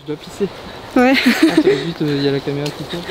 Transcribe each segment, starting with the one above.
Je dois pisser. Ouais. Ah, vite, il y a la caméra qui tourne.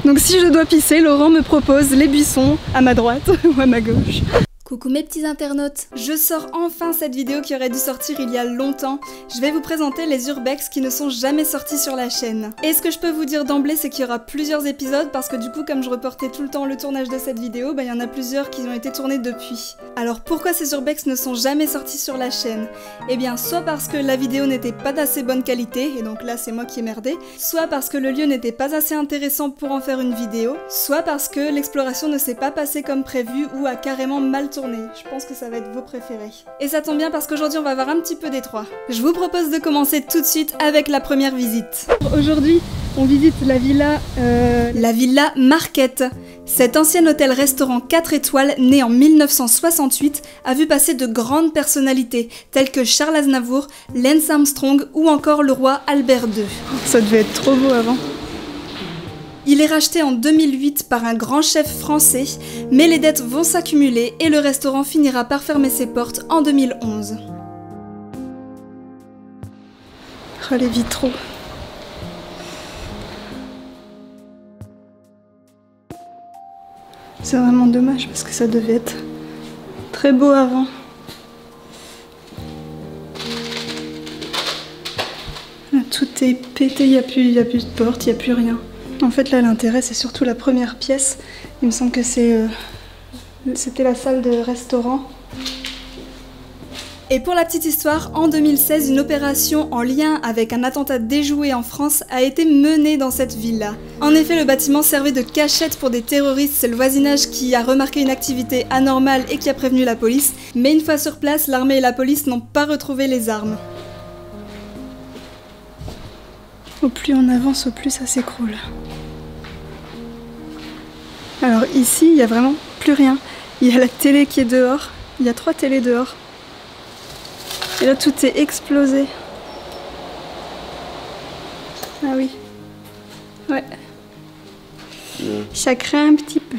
Donc si je dois pisser, Laurent me propose les buissons à ma droite ou à ma gauche. Coucou mes petits internautes, je sors enfin cette vidéo qui aurait dû sortir il y a longtemps. Je vais vous présenter les urbex qui ne sont jamais sortis sur la chaîne. Et ce que je peux vous dire d'emblée, c'est qu'il y aura plusieurs épisodes parce que du coup, comme je reportais tout le temps le tournage de cette vidéo, il y en a plusieurs qui ont été tournés depuis. Alors pourquoi ces urbex ne sont jamais sortis sur la chaîne? Eh bien, soit parce que la vidéo n'était pas d'assez bonne qualité, et donc là c'est moi qui ai merdé, soit parce que le lieu n'était pas assez intéressant pour en faire une vidéo, soit parce que l'exploration ne s'est pas passée comme prévu ou a carrément mal tourné. Je pense que ça va être vos préférés. Et ça tombe bien parce qu'aujourd'hui on va voir un petit peu des trois. Je vous propose de commencer tout de suite avec la première visite. Aujourd'hui, on visite la villa Marquette. Cet ancien hôtel-restaurant 4 étoiles, né en 1968, a vu passer de grandes personnalités, telles que Charles Aznavour, Lance Armstrong ou encore le roi Albert II. Ça devait être trop beau avant. Il est racheté en 2008 par un grand chef français, mais les dettes vont s'accumuler et le restaurant finira par fermer ses portes en 2011. Oh, les vitraux. C'est vraiment dommage parce que ça devait être très beau avant. Tout est pété, il n'y a plus de porte, il n'y a plus rien. En fait là l'intérêt c'est surtout la première pièce. Il me semble que c'était la salle de restaurant. Et pour la petite histoire, en 2016, une opération en lien avec un attentat déjoué en France a été menée dans cette villa. En effet, le bâtiment servait de cachette pour des terroristes, c'est le voisinage qui a remarqué une activité anormale et qui a prévenu la police, mais une fois sur place, l'armée et la police n'ont pas retrouvé les armes. Au plus on avance, au plus ça s'écroule. Alors ici, il n'y a vraiment plus rien. Il y a la télé qui est dehors. Il y a 3 télés dehors. Et là, tout est explosé. Ah oui. Ouais. Ça craint un petit peu.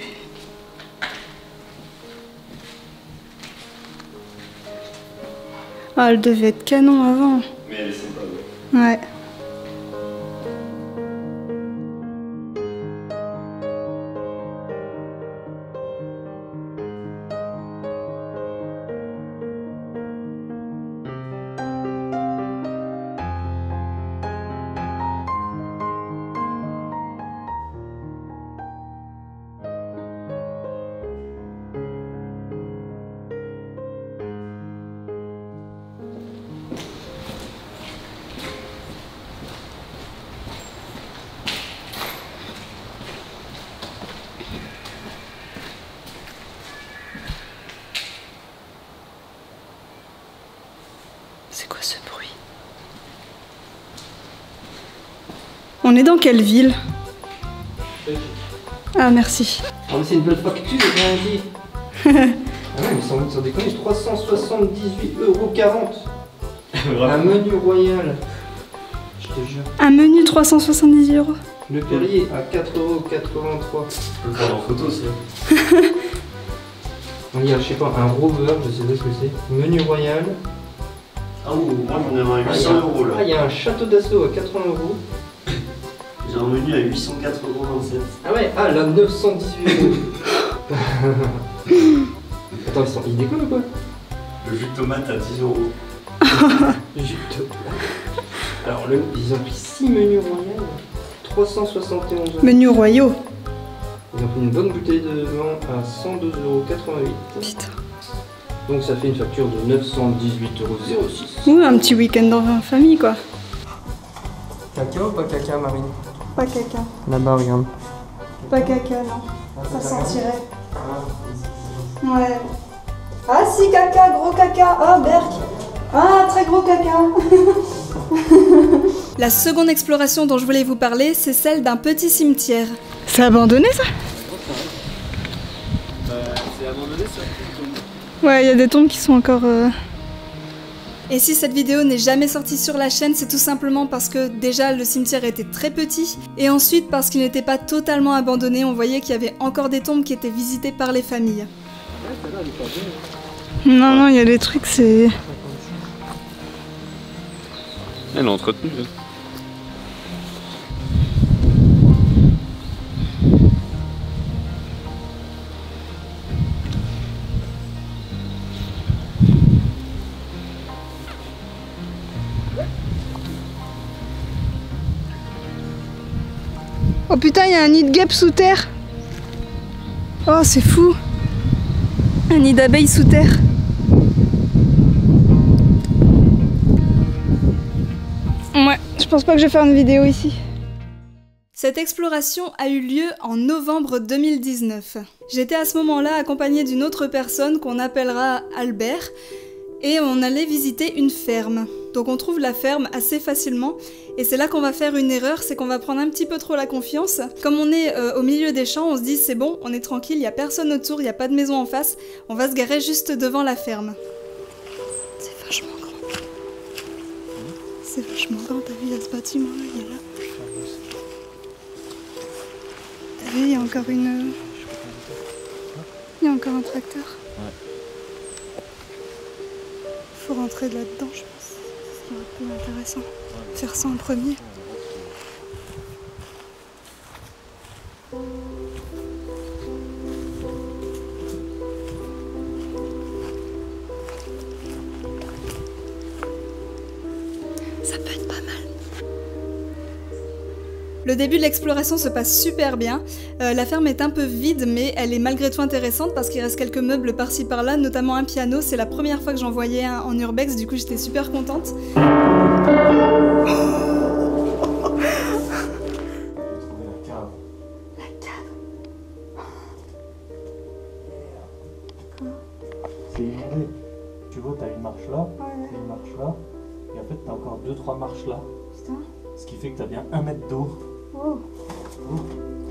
Ah, elle devait être canon avant. Mais elle est sympa, ouais. C'est quoi ce bruit? On est dans quelle ville? Ah merci. Ah mais c'est une belle facture, j'ai rien dit. Ah non mais sans déconner, 378,40 €. Un menu royal. Je te jure. Un menu 370 €. Le Perrier à 4,83 €. Je peux le prendre en photo ça. Il y a, je sais pas, un rover, je sais pas ce que c'est. Menu royal. Ah ouh, moi j'en ai un à 800 € là. Ah, il y a un château d'assaut à 80 €. J'ai un menu à 804,27 €. Ah ouais, ah là 918 €. Attends, ils décollent ou quoi? Le jus de tomate à 10 €. Jus de tomate. Alors ils ont pris 6 menus royaux, 371 €. Menus royaux. Ils ont pris une bonne bouteille de vin à 102,88 €. Putain. Donc ça fait une facture de 918,06 €. Ouh, un petit week-end en famille quoi. Caca ou pas caca, Marine? Pas caca. Là-bas, regarde. Pas caca, non. Ça sentirait. Ouais. Ah si, caca, gros caca. Oh, Berk. Ah, très gros caca. La seconde exploration dont je voulais vous parler, c'est celle d'un petit cimetière. C'est abandonné ça? C'est abandonné ça. Ouais, il y a des tombes qui sont encore... Et si cette vidéo n'est jamais sortie sur la chaîne, c'est tout simplement parce que déjà le cimetière était très petit, et ensuite parce qu'il n'était pas totalement abandonné, on voyait qu'il y avait encore des tombes qui étaient visitées par les familles. Non, non, il y a des trucs, c'est... Elle est entretenue. Hein. Oh putain, il y a un nid de guêpes sous terre. Oh, c'est fou. Un nid d'abeilles sous terre. Ouais, je pense pas que je vais faire une vidéo ici. Cette exploration a eu lieu en novembre 2019. J'étais à ce moment-là accompagnée d'une autre personne qu'on appellera Albert, et on allait visiter une ferme. Donc on trouve la ferme assez facilement, et c'est là qu'on va faire une erreur, c'est qu'on va prendre un petit peu trop la confiance. Comme on est au milieu des champs, on se dit c'est bon, on est tranquille, il n'y a personne autour, il n'y a pas de maison en face, on va se garer juste devant la ferme. C'est vachement grand. C'est vachement grand, t'as vu, il y a ce bâtiment là, il est là. T'as vu, il y a encore une... Il y a encore un tracteur. Faut rentrer là-dedans, je pense. C'est un peu intéressant. Faire ça en premier. Ça peut être pas mal. Le début de l'exploration se passe super bien. La ferme est un peu vide, mais elle est malgré tout intéressante parce qu'il reste quelques meubles par-ci par-là, notamment un piano. C'est la première fois que j'en voyais un en urbex, du coup j'étais super contente. C'est inondé. Tu vois, t'as une marche là, une marche là, et en fait t'as encore 2-3 marches là. Putain. Ce qui fait que t'as bien 1 mètre d'eau. Oh.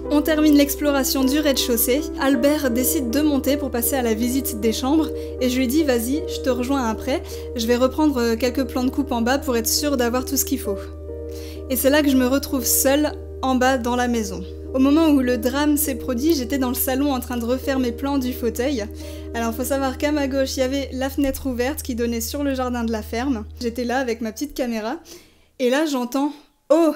On termine l'exploration du rez-de-chaussée. Albert décide de monter pour passer à la visite des chambres, et je lui dis vas-y, je te rejoins après, je vais reprendre quelques plans de coupe en bas pour être sûre d'avoir tout ce qu'il faut. Et c'est là que je me retrouve seule, en bas dans la maison. Au moment où le drame s'est produit, j'étais dans le salon en train de refaire mes plans du fauteuil. Alors faut savoir qu'à ma gauche, il y avait la fenêtre ouverte qui donnait sur le jardin de la ferme. J'étais là avec ma petite caméra, et là j'entends « Oh !»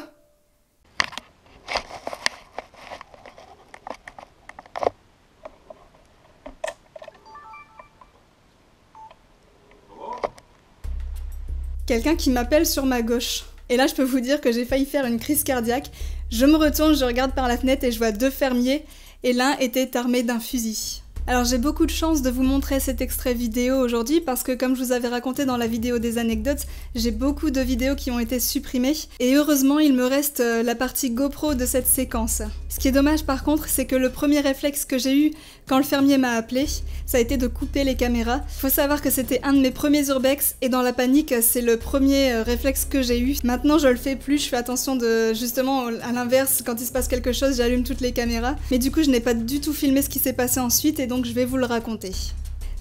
Quelqu'un qui m'appelle sur ma gauche. Et là, je peux vous dire que j'ai failli faire une crise cardiaque. Je me retourne, je regarde par la fenêtre et je vois 2 fermiers, et l'un était armé d'un fusil. Alors j'ai beaucoup de chance de vous montrer cet extrait vidéo aujourd'hui parce que comme je vous avais raconté dans la vidéo des anecdotes, j'ai beaucoup de vidéos qui ont été supprimées et heureusement il me reste la partie GoPro de cette séquence. Ce qui est dommage par contre, c'est que le premier réflexe que j'ai eu quand le fermier m'a appelé, ça a été de couper les caméras. Faut savoir que c'était un de mes premiers urbex et dans la panique, c'est le premier réflexe que j'ai eu. Maintenant je le fais plus, je fais attention de justement à l'inverse, quand il se passe quelque chose, j'allume toutes les caméras. Mais du coup je n'ai pas du tout filmé ce qui s'est passé ensuite et donc je vais vous le raconter.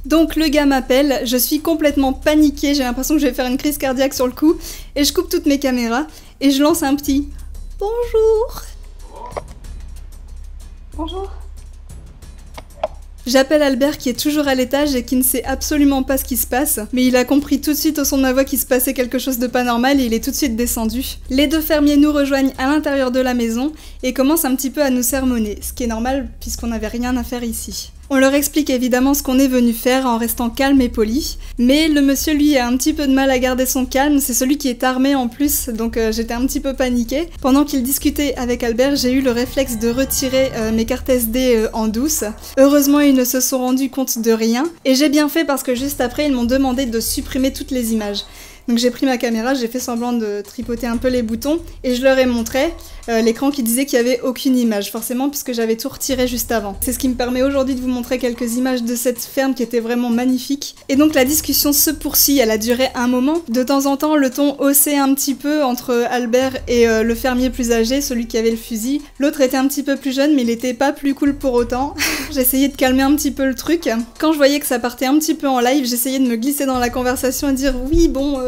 Donc le gars m'appelle, je suis complètement paniquée, j'ai l'impression que je vais faire une crise cardiaque sur le coup, et je coupe toutes mes caméras, et je lance un petit « Bonjour !» Bonjour. J'appelle Albert qui est toujours à l'étage et qui ne sait absolument pas ce qui se passe, mais il a compris tout de suite au son de ma voix qu'il se passait quelque chose de pas normal et il est tout de suite descendu. Les 2 fermiers nous rejoignent à l'intérieur de la maison et commencent un petit peu à nous sermonner, ce qui est normal puisqu'on n'avait rien à faire ici. On leur explique évidemment ce qu'on est venu faire en restant calme et poli, mais le monsieur lui a un petit peu de mal à garder son calme, c'est celui qui est armé en plus, donc j'étais un petit peu paniquée. Pendant qu'il discutait avec Albert, j'ai eu le réflexe de retirer mes cartes SD en douce. Heureusement ils ne se sont rendus compte de rien, et j'ai bien fait parce que juste après ils m'ont demandé de supprimer toutes les images. Donc j'ai pris ma caméra, j'ai fait semblant de tripoter un peu les boutons et je leur ai montré l'écran qui disait qu'il n'y avait aucune image, forcément puisque j'avais tout retiré juste avant. C'est ce qui me permet aujourd'hui de vous montrer quelques images de cette ferme qui était vraiment magnifique. Et donc la discussion se poursuit, elle a duré un moment. De temps en temps, le ton haussait un petit peu entre Albert et le fermier plus âgé, celui qui avait le fusil. L'autre était un petit peu plus jeune mais il était pas plus cool pour autant. j'essayais de calmer un petit peu le truc. Quand je voyais que ça partait un petit peu en live, j'essayais de me glisser dans la conversation et dire oui bon,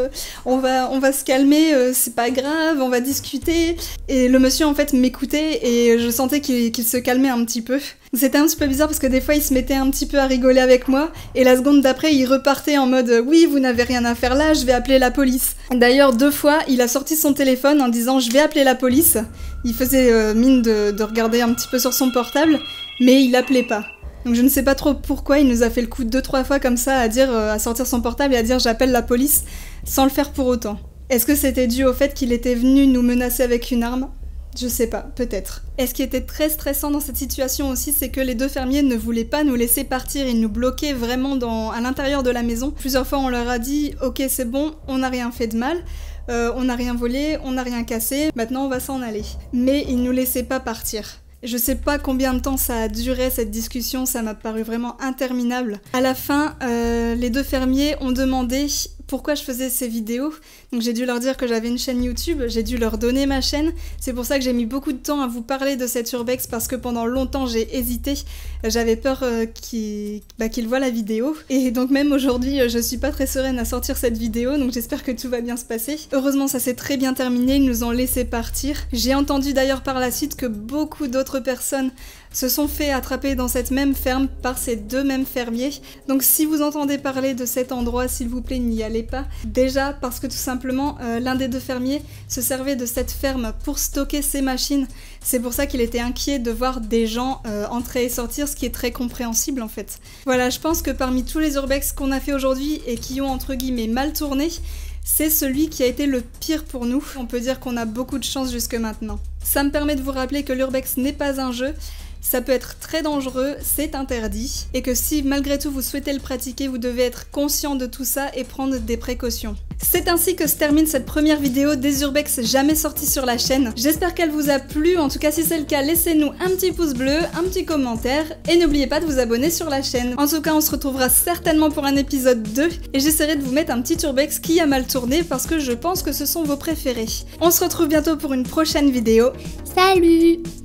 on va se calmer, c'est pas grave, on va discuter. Et le monsieur en fait m'écoutait et je sentais qu'il se calmait un petit peu. C'était un petit peu bizarre parce que des fois il se mettait un petit peu à rigoler avec moi et la seconde d'après il repartait en mode oui vous n'avez rien à faire là, je vais appeler la police. D'ailleurs 2 fois il a sorti son téléphone en disant je vais appeler la police. Il faisait mine de regarder un petit peu sur son portable mais il appelait pas. Donc je ne sais pas trop pourquoi il nous a fait le coup 2-3 fois comme ça à sortir son portable et à dire j'appelle la police sans le faire pour autant. Est-ce que c'était dû au fait qu'il était venu nous menacer avec une arme ? Je sais pas, peut-être. Et ce qui était très stressant dans cette situation aussi, c'est que les 2 fermiers ne voulaient pas nous laisser partir, ils nous bloquaient vraiment à l'intérieur de la maison. Plusieurs fois on leur a dit « Ok c'est bon, on n'a rien fait de mal, on n'a rien volé, on n'a rien cassé, maintenant on va s'en aller. » Mais ils nous laissaient pas partir. Je sais pas combien de temps ça a duré cette discussion, ça m'a paru vraiment interminable. À la fin, les 2 fermiers ont demandé pourquoi je faisais ces vidéos. Donc j'ai dû leur dire que j'avais une chaîne YouTube, j'ai dû leur donner ma chaîne. C'est pour ça que j'ai mis beaucoup de temps à vous parler de cette urbex parce que pendant longtemps j'ai hésité. J'avais peur qu'ils voient la vidéo. Et donc même aujourd'hui, je suis pas très sereine à sortir cette vidéo, donc j'espère que tout va bien se passer. Heureusement ça s'est très bien terminé, ils nous ont laissé partir. J'ai entendu d'ailleurs par la suite que beaucoup d'autres personnes se sont fait attraper dans cette même ferme par ces 2 mêmes fermiers. Donc si vous entendez parler de cet endroit, s'il vous plaît, n'y allez pas. Déjà parce que tout simplement, l'un des 2 fermiers se servait de cette ferme pour stocker ses machines. C'est pour ça qu'il était inquiet de voir des gens entrer et sortir, ce qui est très compréhensible en fait. Voilà, je pense que parmi tous les urbex qu'on a fait aujourd'hui et qui ont entre guillemets mal tourné, c'est celui qui a été le pire pour nous. On peut dire qu'on a beaucoup de chance jusque maintenant. Ça me permet de vous rappeler que l'urbex n'est pas un jeu. Ça peut être très dangereux, c'est interdit, et que si malgré tout vous souhaitez le pratiquer, vous devez être conscient de tout ça et prendre des précautions. C'est ainsi que se termine cette première vidéo des urbex jamais sorties sur la chaîne. J'espère qu'elle vous a plu, en tout cas si c'est le cas, laissez-nous un petit pouce bleu, un petit commentaire, et n'oubliez pas de vous abonner sur la chaîne. En tout cas, on se retrouvera certainement pour un épisode 2, et j'essaierai de vous mettre un petit urbex qui a mal tourné parce que je pense que ce sont vos préférés. On se retrouve bientôt pour une prochaine vidéo. Salut!